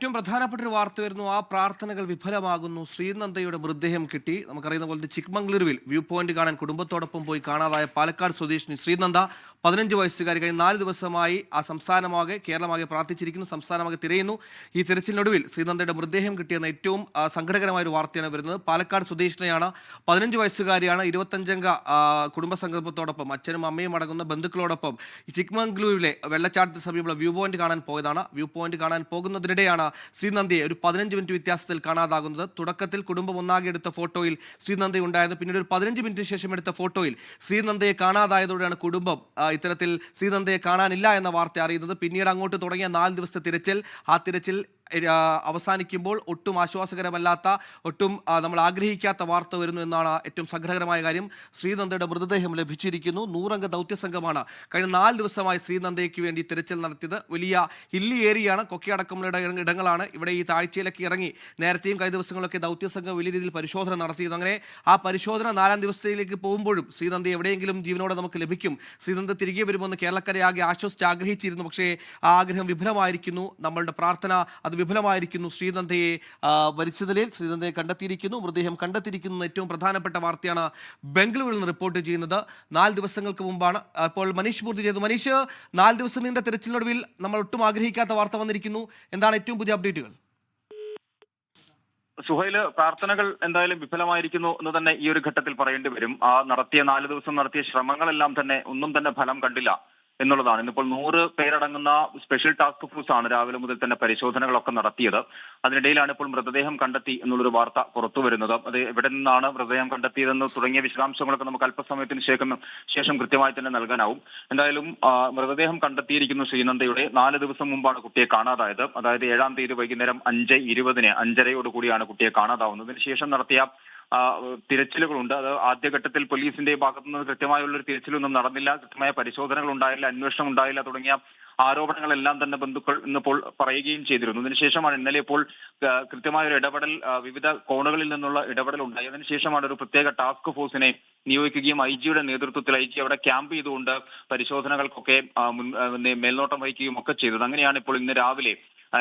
ഏറ്റവും പ്രധാനപ്പെട്ട ഒരു വാർത്ത വരുന്നു. ആ പ്രാർത്ഥനകൾ വിഫലമാകുന്നു. ശ്രീനന്ദയുടെ മൃതദേഹം കിട്ടി. നമുക്കറിയുന്ന പോലെ ചിക്മംഗ്ലൂരുവിൽ വ്യൂ പോയിന്റ് കാണാൻ കുടുംബത്തോടൊപ്പം പോയി കാണാതായ പാലക്കാട് സ്വദേശിനി ശ്രീനന്ദ 15 വയസ്സുകാരി കഴിഞ്ഞ 4 ദിവസമായി ആ സംസ്ഥാനമാകെ കേരളമാകെ പ്രാർത്ഥിച്ചിരിക്കുന്നു. സംസ്ഥാനമാകെ തിരയുന്നു. ഈ തിരച്ചിലിനൊടുവിൽ ശ്രീനന്ദയുടെ മൃതദേഹം കിട്ടിയെന്ന ഏറ്റവും സങ്കടകരമായ ഒരു വാർത്തയാണ് വരുന്നത്. പാലക്കാട് സ്വദേശിനിയാണ്, 15 വയസ്സുകാരിയാണ്. 25-അംഗ കുടുംബസംഗമത്തോടൊപ്പം അച്ഛനും അമ്മയും അടങ്ങുന്ന ബന്ധുക്കളോടൊപ്പം ഈ ചിക്മംഗ്ലൂരിലെ വെള്ളച്ചാട്ടത്തിന് സമീപമുള്ള വ്യൂ പോയിന്റ് കാണാൻ പോയതാണ്. വ്യൂ പോയിന്റ് കാണാൻ പോകുന്നതിനിടെയാണ് ശ്രീനന്ദയെ ഒരു 15 മിനിറ്റ് വ്യത്യാസത്തിൽ കാണാതാകുന്നത്. തുടക്കത്തിൽ കുടുംബം ഒന്നാകെ എടുത്ത ഫോട്ടോയിൽ ശ്രീനന്ദ ഉണ്ടായിരുന്നു. പിന്നീട് ഒരു 15 മിനിറ്റിന് ശേഷം എടുത്ത ഫോട്ടോയിൽ ശ്രീനന്ദയെ കാണാതായതോടെയാണ് കുടുംബം ഇത്തരത്തിൽ ശ്രീനന്ദയെ കാണാനില്ല എന്ന വാർത്ത അറിയുന്നത്. പിന്നീട് അങ്ങോട്ട് തുടങ്ങിയ 4 ദിവസത്തെ തിരച്ചിൽ, ആ തിരച്ചിൽ അവസാനിക്കുമ്പോൾ ഒട്ടും ആശ്വാസകരമല്ലാത്ത, ഒട്ടും നമ്മൾ ആഗ്രഹിക്കാത്ത വാർത്ത വരുന്നു എന്നാണ് ഏറ്റവും സങ്കടകരമായ കാര്യം. ശ്രീനന്ദയുടെ മൃതദേഹം ലഭിച്ചിരിക്കുന്നു. 100-അംഗ ദൗത്യസംഘമാണ് കഴിഞ്ഞ 4 ദിവസമായി ശ്രീനന്ദയ്ക്ക് വേണ്ടി തിരച്ചിൽ നടത്തിയത്. വലിയ ഹില്ലി ഏരിയയാണ്, കൊക്കയടക്കമുള്ള ഇടങ്ങളാണ്. ഇവിടെ ഈ താഴ്ചയിലൊക്കെ ഇറങ്ങി നേരത്തെയും കഴിഞ്ഞ ദിവസങ്ങളിലൊക്കെ ദൗത്യസംഘം വലിയ രീതിയിൽ പരിശോധന നടത്തിയിരുന്നു. അങ്ങനെ ആ പരിശോധന 4-ാം ദിവസത്തിലേക്ക് പോകുമ്പോഴും ശ്രീനന്ദ എവിടെയെങ്കിലും ജീവനോടെ നമുക്ക് ലഭിക്കും, ശ്രീനന്ദ തിരികെ വരുമെന്ന് കേരളക്കരെ ആകെ ആശ്വസിച്ച് ആഗ്രഹിച്ചിരുന്നു. പക്ഷേ ആ ആഗ്രഹം വിഫലമായിരിക്കുന്നു. നമ്മളുടെ പ്രാർത്ഥന അത് വിഫലമായിരിക്കുന്നു. ശ്രീനന്ദയെ മരിച്ചതിൽ ശ്രീനന്ദയെ കണ്ടെത്തിയിരിക്കുന്നു, മൃതദേഹം കണ്ടെത്തിയിരിക്കുന്നു. ഏറ്റവും പ്രധാനപ്പെട്ട വാർത്തയാണ് ബംഗളൂരിൽ നിന്ന് റിപ്പോർട്ട് ചെയ്യുന്നത്. 4 ദിവസങ്ങൾക്ക് മുമ്പാണ് ഇപ്പോൾ മനീഷ് പൂർത്തി ചെയ്തു. മനീഷ്, 4 ദിവസം നീണ്ട തെരച്ചിലിനൊടുവിൽ നമ്മൾ ഒട്ടും ആഗ്രഹിക്കാത്ത വാർത്ത വന്നിരിക്കുന്നു. എന്താണ് ഏറ്റവും പുതിയ അപ്ഡേറ്റുകൾ? സുഹൈല്, പ്രാർത്ഥനകൾ എന്തായാലും വിഫലമായിരിക്കുന്നു എന്ന് തന്നെ ഈ ഒരു ഘട്ടത്തിൽ പറയേണ്ടി വരും. ആ 4 ദിവസം നടത്തിയ ശ്രമങ്ങളെല്ലാം തന്നെ ഒന്നും തന്നെ ഫലം കണ്ടില്ല എന്നുള്ളതാണ്. ഇന്നിപ്പോൾ 100 പേരടങ്ങുന്ന സ്പെഷ്യൽ ടാസ്ക് ഫോഴ്സ് ആണ് രാവിലെ മുതൽ തന്നെ പരിശോധനകളൊക്കെ നടത്തിയത്. അതിനിടയിലാണ് ഇപ്പോൾ മൃതദേഹം കണ്ടെത്തി എന്നുള്ളൊരു വാർത്ത പുറത്തു വരുന്നത്. അത് എവിടെ നിന്നാണ് മൃതദേഹം കണ്ടെത്തിയതെന്ന് തുടങ്ങിയ വിശദാംശങ്ങളൊക്കെ നമുക്ക് അല്പസമയത്തിന് ശേഷം കൃത്യമായി തന്നെ നൽകാനാവും. എന്തായാലും മൃതദേഹം കണ്ടെത്തിയിരിക്കുന്നു ശ്രീനന്ദയുടെ. 4 ദിവസം മുമ്പാണ് കുട്ടിയെ കാണാതായത്. അതായത് 7-ാം തീയതി വൈകുന്നേരം 5:20 5:30 കുട്ടിയെ കാണാതാവുന്നത്. അതിനുശേഷം നടത്തിയ തിരച്ചിലുകളുണ്ട്. അത് ആദ്യഘട്ടത്തിൽ പോലീസിന്റെ ഭാഗത്തു നിന്ന് കൃത്യമായുള്ളൊരു തിരച്ചിലൊന്നും നടന്നില്ല, കൃത്യമായ പരിശോധനകൾ ഉണ്ടായില്ല, അന്വേഷണം ഉണ്ടായില്ല തുടങ്ങിയ ആരോപണങ്ങളെല്ലാം തന്നെ ബന്ധുക്കൾ ഇന്നിപ്പോൾ പറയുകയും ചെയ്തിരുന്നു. അതിനുശേഷമാണ് ഇന്നലെ ഇപ്പോൾ കൃത്യമായൊരു ഇടപെടൽ, വിവിധ കോണുകളിൽ നിന്നുള്ള ഇടപെടൽ ഉണ്ടായി. അതിനുശേഷമാണ് ഒരു പ്രത്യേക ടാസ്ക് ഫോഴ്സിനെ നിയോഗിക്കുകയും IG-യുടെ നേതൃത്വത്തിൽ IG അവിടെ ക്യാമ്പ് ചെയ്തുകൊണ്ട് പരിശോധനകൾക്കൊക്കെ മേൽനോട്ടം വഹിക്കുകയും ഒക്കെ ചെയ്തത്. അങ്ങനെയാണ് ഇപ്പോൾ ഇന്ന്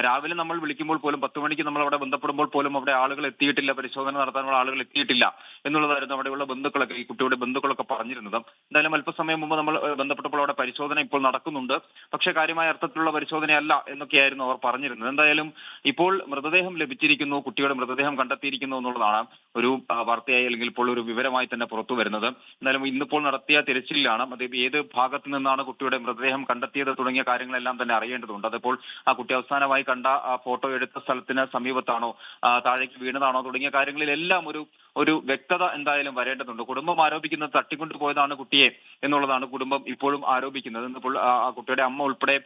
രാവിലെ നമ്മൾ വിളിക്കുമ്പോൾ പോലും 10 മണിക്ക് നമ്മൾ അവിടെ ബന്ധപ്പെടുമ്പോൾ പോലും അവിടെ ആളുകൾ എത്തിയിട്ടില്ല, പരിശോധന നടത്താനുള്ള ആളുകൾ എത്തിയിട്ടില്ല എന്നുള്ളതായിരുന്നു അവിടെയുള്ള ബന്ധുക്കളൊക്കെ, ഈ കുട്ടിയുടെ ബന്ധുക്കളൊക്കെ പറഞ്ഞിരുന്നത്. എന്തായാലും അല്പസമയം മുമ്പ് നമ്മൾ ബന്ധപ്പെട്ടപ്പോൾ അവിടെ പരിശോധന ഇപ്പോൾ നടക്കുന്നുണ്ട്, പക്ഷേ കാര്യമായ അർത്ഥത്തിലുള്ള പരിശോധനയല്ല എന്നൊക്കെയായിരുന്നു അവർ പറഞ്ഞിരുന്നത്. എന്തായാലും ഇപ്പോൾ മൃതദേഹം ലഭിച്ചിരിക്കുന്നു, കുട്ടിയുടെ മൃതദേഹം കണ്ടെത്തിയിരിക്കുന്നു എന്നുള്ളതാണ് ഒരു വാർത്തയായി, അല്ലെങ്കിൽ ഇപ്പോൾ ഒരു വിവരമായി തന്നെ പുറത്തു വരുന്നത്. എന്തായാലും ഇന്നിപ്പോൾ നടത്തിയ തിരച്ചിലാണ് അത് ഏത് ഭാഗത്തു നിന്നാണ് കുട്ടിയുടെ മൃതദേഹം കണ്ടെത്തിയത് തുടങ്ങിയ കാര്യങ്ങളെല്ലാം തന്നെ അറിയേണ്ടതുണ്ട്. അതിപ്പോൾ ആ കുട്ടി അവസാനമായി കണ്ട ആ ഫോട്ടോ എടുത്ത സ്ഥലത്തിന് സമീപത്താണോ, താഴേക്ക് വീണതാണോ തുടങ്ങിയ കാര്യങ്ങളിലെല്ലാം ഒരു വ്യക്തത എന്തായാലും വരേണ്ടതുണ്ട്. കുടുംബം ആരോപിക്കുന്നത് തട്ടിക്കൊണ്ടുപോയതാണ് കുട്ടിയെ എന്നുള്ളതാണ് കുടുംബം ഇപ്പോഴും ആരോപിക്കുന്നത്. ഇപ്പോൾ ആ കുട്ടിയുടെ അമ്മ ഉൾപ്പെടെ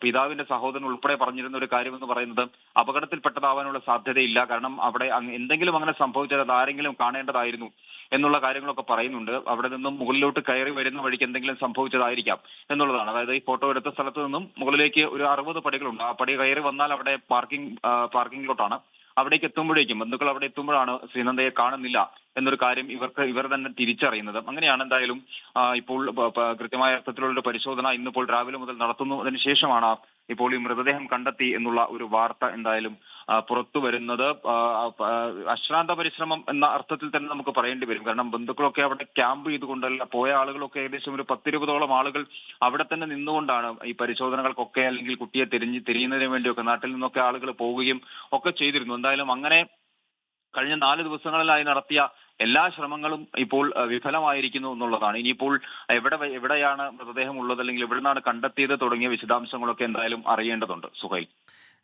പിതാവിന്റെ സഹോദരൻ ഉൾപ്പെടെ പറഞ്ഞിരുന്ന ഒരു കാര്യം എന്ന് പറയുന്നത് അപകടത്തിൽപ്പെട്ടതാവാനുള്ള സാധ്യതയില്ല, കാരണം അവിടെ എന്തെങ്കിലും അങ്ങനെ സംഭവിച്ചാൽ അത് ആരെങ്കിലും കാണേണ്ടതായിരുന്നു എന്നുള്ള കാര്യങ്ങളൊക്കെ പറയുന്നുണ്ട്. അവിടെ നിന്നും മുകളിലോട്ട് കയറി വരുന്ന വഴിക്ക് എന്തെങ്കിലും സംഭവിച്ചതായിരിക്കാം എന്നുള്ളതാണ്. അതായത് ഈ ഫോട്ടോ എടുത്ത സ്ഥലത്ത് നിന്നും മുകളിലേക്ക് ഒരു 60 പടികളുണ്ട്. ആ പടി കയറി വന്നാൽ അവിടെ പാർക്കിംഗിലോട്ടാണ്. അവിടേക്ക് എത്തുമ്പോഴേക്കും ബന്ധുക്കൾ അവിടെ എത്തുമ്പോഴാണ് ശ്രീനന്ദയെ കാണുന്നില്ല എന്നൊരു കാര്യം ഇവർ തന്നെ തിരിച്ചറിയുന്നത്. അങ്ങനെയാണ് എന്തായാലും ഇപ്പോൾ കൃത്യമായ അർത്ഥത്തിലുള്ള പരിശോധന ഇന്നിപ്പോൾ രാവിലെ മുതൽ നടത്തുന്നു. അതിനുശേഷമാണ് ഇപ്പോൾ ഈ മൃതദേഹം കണ്ടെത്തി എന്നുള്ള ഒരു വാർത്ത എന്തായാലും പുറത്തു വരുന്നത്. അശ്രാന്ത പരിശ്രമം എന്ന അർത്ഥത്തിൽ തന്നെ നമുക്ക് പറയേണ്ടി വരും. കാരണം ബന്ധുക്കളൊക്കെ അവിടെ ക്യാമ്പ് ചെയ്തുകൊണ്ടല്ല പോയ ആളുകളൊക്കെ, ഏകദേശം ഒരു 10-20ഓളം ആളുകൾ അവിടെ തന്നെ നിന്നുകൊണ്ടാണ് ഈ പരിശോധനകൾക്കൊക്കെ, അല്ലെങ്കിൽ കുട്ടിയെ തിരിയുന്നതിന് വേണ്ടിയൊക്കെ നാട്ടിൽ നിന്നൊക്കെ ആളുകൾ പോവുകയും ഒക്കെ ചെയ്തിരുന്നു. എന്തായാലും അങ്ങനെ കഴിഞ്ഞ 4 ദിവസങ്ങളിലായി നടത്തിയ എല്ലാ ശ്രമങ്ങളും ഇപ്പോൾ വിഫലമായിരിക്കുന്നു എന്നുള്ളതാണ്. ഇനിയിപ്പോൾ എവിടെയാണ് മൃതദേഹം ഉള്ളത്, അല്ലെങ്കിൽ എവിടുന്നാണ് കണ്ടെത്തിയത് തുടങ്ങിയ വിശദാംശങ്ങളൊക്കെ എന്തായാലും അറിയേണ്ടതുണ്ട്. സുഹൈൽ,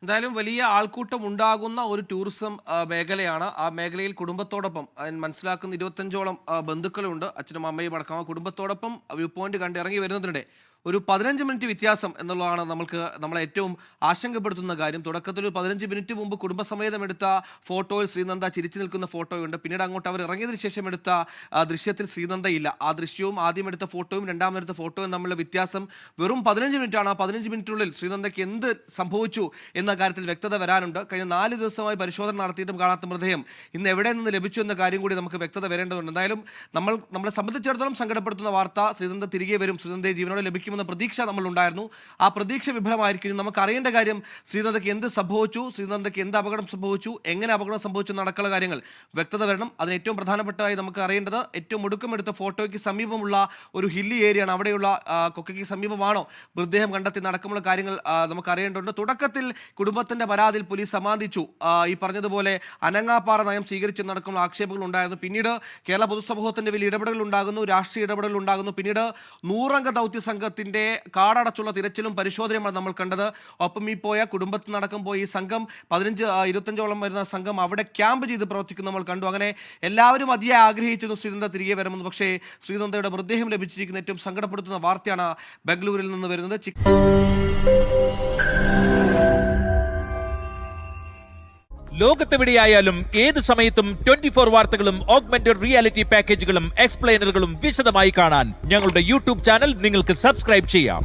എന്തായാലും വലിയ ആൾക്കൂട്ടം ഉണ്ടാകുന്ന ഒരു ടൂറിസം മേഖലയാണ്. ആ മേഖലയിൽ കുടുംബത്തോടൊപ്പം മനസ്സിലാക്കുന്ന 25ഓളം ബന്ധുക്കളുണ്ട്, അച്ഛനും അമ്മയും അടക്കം. ആ കുടുംബത്തോടൊപ്പം വ്യൂ പോയിന്റ് കണ്ട് ഇറങ്ങി വരുന്നതിനിടെ ഒരു 15 മിനിറ്റ് വ്യത്യാസം എന്നുള്ളതാണ് നമ്മളെ ഏറ്റവും ആശങ്കപ്പെടുത്തുന്ന കാര്യം. തുടക്കത്തിൽ ഒരു 15 മിനിറ്റ് മുമ്പ് കുടുംബസമേതം എടുത്ത ഫോട്ടോയിൽ ശ്രീനന്ദ ചിരിച്ചു നിൽക്കുന്ന ഫോട്ടോയുണ്ട്. പിന്നീട് അങ്ങോട്ട് അവർ ഇറങ്ങിയതിനു ശേഷം എടുത്ത ദൃശ്യത്തിൽ ശ്രീനന്ദ ഇല്ല. ആ ദൃശ്യവും ആദ്യം എടുത്ത ഫോട്ടോയും രണ്ടാമെടുത്ത ഫോട്ടോയും തമ്മിലുള്ള വ്യത്യാസം വെറും 15 മിനിറ്റാണ്. ആ 15 മിനിറ്റിനുള്ളിൽ ശ്രീനന്ദയ്ക്ക് എന്ത് സംഭവിച്ചു എന്ന കാര്യത്തിൽ വ്യക്തത വരാനുണ്ട്. കഴിഞ്ഞ 4 ദിവസമായി പരിശോധന നടത്തിയിട്ടും കാണാത്ത മൃതദേഹം ഇന്ന് എവിടെ നിന്ന് ലഭിച്ചു എന്ന കാര്യം കൂടി നമുക്ക് വ്യക്തത വരേണ്ടതുണ്ട്. എന്തായാലും നമ്മളെ സംബന്ധിച്ചിടത്തോളം സങ്കടപ്പെടുത്തുന്ന വാർത്ത, ശ്രീനന്ദ തിരികെ വരും, ശ്രീനന്ദയെ ജീവനോടെ ലഭിക്കും സംഭവിക്കുമെന്ന പ്രതീക്ഷ നമ്മളുണ്ടായിരുന്നു. ആ പ്രതീക്ഷ വിഫലമായിരിക്കും. നമുക്ക് അറിയേണ്ട കാര്യം ശ്രീനന്ദയ്ക്ക് എന്ത് സംഭവിച്ചു, ശ്രീനന്ദയ്ക്ക് എന്ത് അപകടം സംഭവിച്ചു, എങ്ങനെ അപകടം സംഭവിച്ചു നടക്കുന്ന കാര്യങ്ങൾ വ്യക്തത വരണം. അതിന് ഏറ്റവും പ്രധാനപ്പെട്ടതായി നമുക്ക് അറിയേണ്ടത് ഏറ്റവും ഒടുക്കമെടുത്ത ഫോട്ടോയ്ക്ക് സമീപമുള്ള ഒരു ഹില്ലി ഏരിയയാണ്. അവിടെയുള്ള കൊക്കയ്ക്ക് സമീപമാണോ മൃതദേഹം കണ്ടെത്തി നടക്കുമുള്ള കാര്യങ്ങൾ നമുക്ക് അറിയേണ്ടതുണ്ട്. തുടക്കത്തിൽ കുടുംബത്തിന്റെ പരാതിയിൽ പോലീസ് സമ്മതിച്ചു. ഈ പറഞ്ഞതുപോലെ അനങ്ങാപ്പാറ നയം സ്വീകരിച്ച് നടക്കുന്ന ആക്ഷേപങ്ങൾ ഉണ്ടായിരുന്നു. പിന്നീട് കേരള പൊതുസമൂഹത്തിന്റെ വലിയ ഇടപെടൽ ഉണ്ടാകുന്നു, രാഷ്ട്രീയ ഇടപെടൽ ഉണ്ടാകുന്നു. പിന്നീട് 100 അംഗ ദൗത്യ സംഘത്തിന്റെ കാടടച്ചുള്ള തിരച്ചിലും പരിശോധനയുമാണ് നമ്മൾ കണ്ടത്. ഒപ്പം ഈ പോയ കുടുംബത്തിനടക്കം പോയി ഈ സംഘം 15-25ഓളം വരുന്ന സംഘം അവിടെ ക്യാമ്പ് ചെയ്ത് പ്രവർത്തിക്കുന്നു നമ്മൾ കണ്ടു. അങ്ങനെ എല്ലാവരും അതിയായി ആഗ്രഹിച്ചിരുന്നു ശ്രീനന്ദ തിരികെ വരുമെന്ന്. പക്ഷേ ശ്രീനന്ദയുടെ മൃതദേഹം ലഭിച്ചിരിക്കുന്ന ഏറ്റവും സങ്കടപ്പെടുത്തുന്ന വാർത്തയാണ് ബംഗളൂരിൽ നിന്ന് വരുന്നത്. ലോകത്തെവിടെയായാലും ഏത് സമയത്തും 24 വാർത്തകളും ഓഗ്മെന്റഡ് റിയാലിറ്റി പാക്കേജുകളും എക്സ്പ്ലെയിനറുകളും വിശദമായി കാണാൻ ഞങ്ങളുടെ യൂട്യൂബ് ചാനൽ നിങ്ങൾക്ക് സബ്സ്ക്രൈബ് ചെയ്യാം.